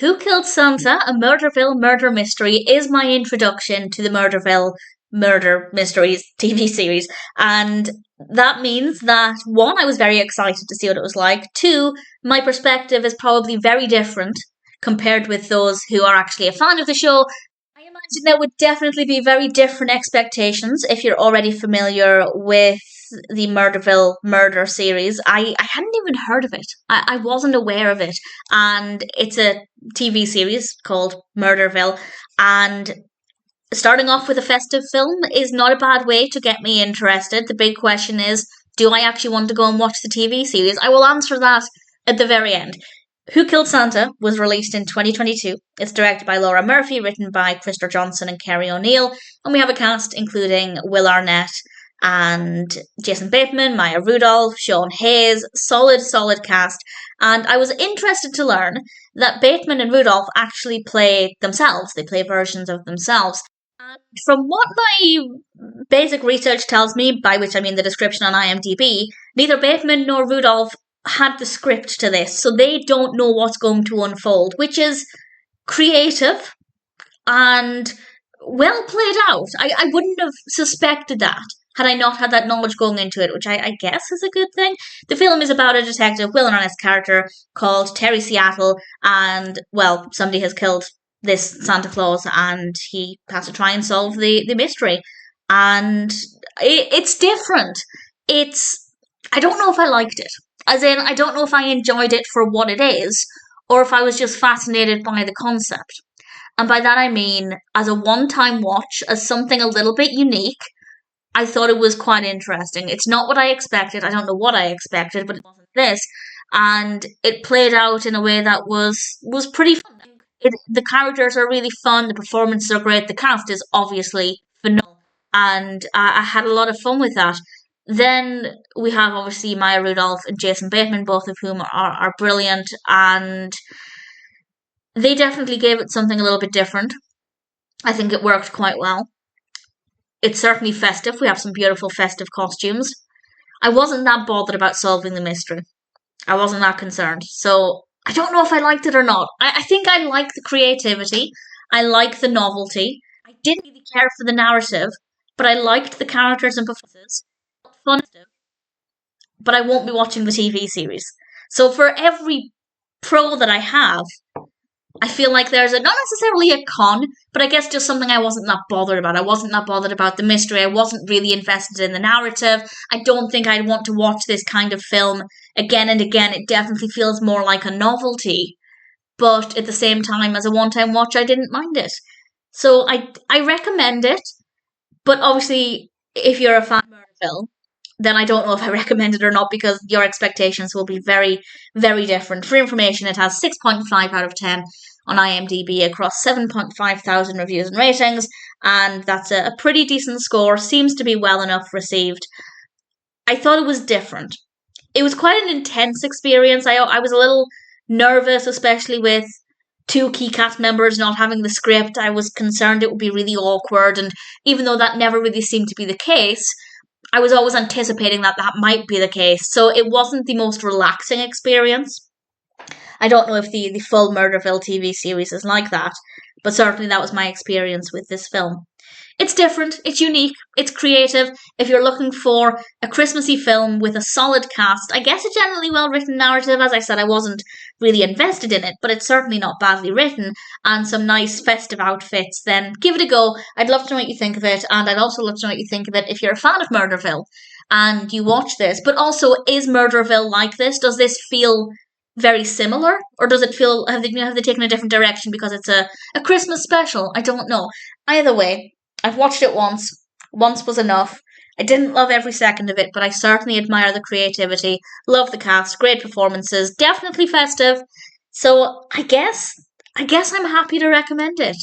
Who Killed Santa? A Murderville murder mystery is my introduction to the Murderville murder mysteries TV series. And that means that, one, I was very excited to see what it was like. Two, my perspective is probably very different compared with those who are actually a fan of the show. I imagine there would definitely be very different expectations if you're already familiar with the Murderville murder series. I hadn't even heard of it. I wasn't aware of it. And it's a TV series called Murderville. And starting off with a festive film is not a bad way to get me interested. The big question is, do I actually want to go and watch the TV series? I will answer that at the very end. Who Killed Santa was released in 2022. It's directed by Laura Murphy, written by Krister Johnson and Kerry O'Neill, and we have a cast including Will Arnett and Jason Bateman, Maya Rudolph, Sean Hayes. Solid cast. And I was interested to learn that Bateman and Rudolph actually play themselves. They play versions of themselves. And from what my basic research tells me, by which I mean the description on IMDb, neither Bateman nor Rudolph had the script to this, so they don't know what's going to unfold, which is creative and well played out. I wouldn't have suspected that had I not had that knowledge going into it, which I guess is a good thing. The film is about a detective, Will Arnett's character, called Terry Seattle, and, well, somebody has killed this Santa Claus, and he has to try and solve the mystery. And it's different. I don't know if I liked it. As in, I don't know if I enjoyed it for what it is, or if I was just fascinated by the concept. And by that I mean, as a one-time watch, as something a little bit unique, I thought it was quite interesting. It's not what I expected. I don't know what I expected, but it wasn't this. And it played out in a way that was pretty fun. The characters are really fun. The performances are great. The cast is obviously phenomenal. And I had a lot of fun with that. Then we have obviously Maya Rudolph and Jason Bateman, both of whom are brilliant, and they definitely gave it something a little bit different. I think it worked quite well. It's certainly festive. We have some beautiful festive costumes. I wasn't that bothered about solving the mystery. I wasn't that concerned. So I don't know if I liked it or not. I think I like the creativity. I like the novelty. I didn't really care for the narrative, but I liked the characters and performances. Fun, but I won't be watching the TV series. So for every pro that I have, I feel like there's not necessarily a con, but I guess just something I wasn't that bothered about. I wasn't that bothered about the mystery. I wasn't really invested in the narrative. I don't think I'd want to watch this kind of film again and again. It definitely feels more like a novelty, but at the same time, as a one-time watch, I didn't mind it. So I recommend it, but obviously, if you're a fan of Murderville, then I don't know if I recommend it or not, because your expectations will be very, very different. For information, it has 6.5 out of 10 on IMDb across 7.5 thousand reviews and ratings, and that's a pretty decent score. Seems to be well enough received. I thought it was different. It was quite an intense experience. I was a little nervous, especially with two key cast members not having the script. I was concerned it would be really awkward, and even though that never really seemed to be the case, I was always anticipating that might be the case. So it wasn't the most relaxing experience. I don't know if the full Murderville TV series is like that, but certainly that was my experience with this film. It's different, it's unique, it's creative. If you're looking for a Christmassy film with a solid cast, I guess a generally well-written narrative, as I said, I wasn't really invested in it, but it's certainly not badly written, and some nice festive outfits, then give it a go. I'd love to know what you think of it, and I'd also love to know what you think of it if you're a fan of Murderville and you watch this. But also, is Murderville like this? Does this feel very similar, or does it feel, have they taken a different direction because it's a Christmas special? I don't know. Either way, I've watched it once. Once was enough. I didn't love every second of it, but I certainly admire the creativity. Love the cast, great performances, definitely festive. So I guess I'm happy to recommend it.